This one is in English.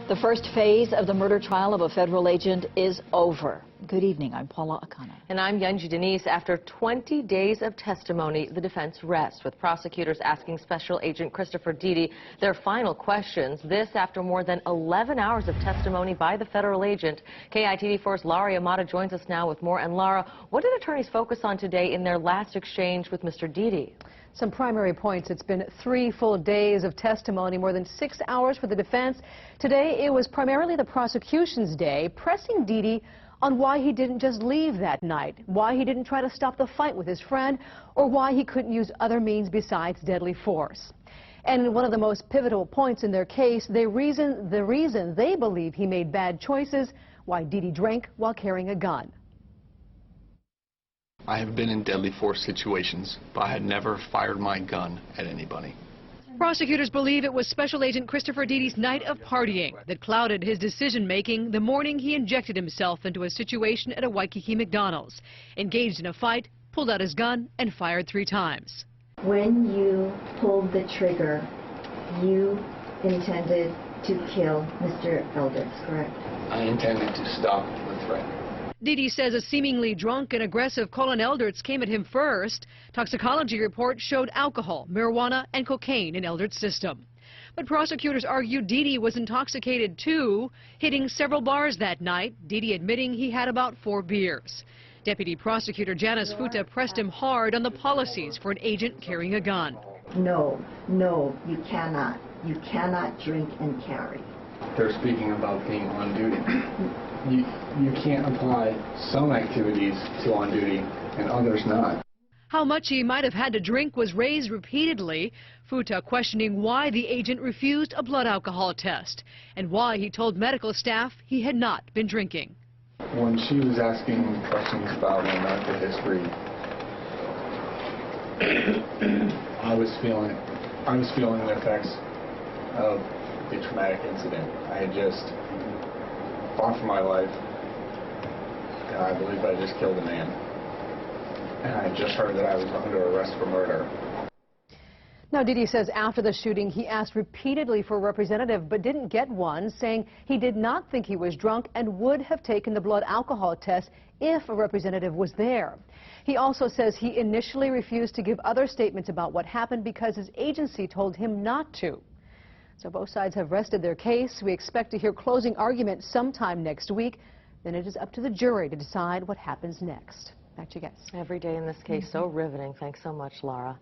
The first phase of the murder trial of a federal agent is over. Good evening. I'm Paula Akana. And I'm Yunji Denise. After 20 days of testimony, the defense rests, with prosecutors asking Special Agent Christopher Deedy their final questions. This after more than 11 hours of testimony by the federal agent. KITD4's Lara Yamada joins us now with more. And Lara, what did attorneys focus on today in their last exchange with Mr. Deedy? Some primary points. It's been 3 full days of testimony, more than 6 hours for the defense. Today, it was primarily the prosecution's day, pressing Deedy on why he didn't just leave that night, why he didn't try to stop the fight with his friend, or why he couldn't use other means besides deadly force. And one of the most pivotal points in their case, the reason they believe he made bad choices, why Deedy drank while carrying a gun. I have been in deadly force situations, but I had never fired my gun at anybody. Prosecutors believe it was Special Agent Christopher Deedy's night of partying that clouded his decision-making the morning he injected himself into a situation at a Waikiki McDonald's, engaged in a fight, pulled out his gun, and fired 3 times. When you pulled the trigger, you intended to kill Mr. Eldritz, correct? I intended to stop the threat. Deedy says a seemingly drunk and aggressive Colin Eldritz came at him first. Toxicology reports showed alcohol, marijuana, and cocaine in Eldritz's system. But prosecutors argue Deedy was intoxicated too, hitting several bars that night, Deedy admitting he had about 4 beers. Deputy Prosecutor Janice Futa pressed him hard on the policies for an agent carrying a gun. No, you cannot. You cannot drink and carry. They're speaking about being on duty. You can't apply some activities to on duty and others not. How much he might have had to drink was raised repeatedly, Futa questioning why the agent refused a blood alcohol test and why he told medical staff he had not been drinking. When she was asking questions about my medical history, I was feeling the effects of the traumatic incident. I had just fought for my life, and I believe I just killed a man. And I just heard that I was under arrest for murder. Now, Deedy says after the shooting, he asked repeatedly for a representative, but didn't get one, saying he did not think he was drunk and would have taken the blood alcohol test if a representative was there. He also says he initially refused to give other statements about what happened because his agency told him not to. So both sides have rested their case. We expect to hear closing arguments sometime next week. Then it is up to the jury to decide what happens next. Back to you guys. Every day in this case, so riveting. Thanks so much, Lara.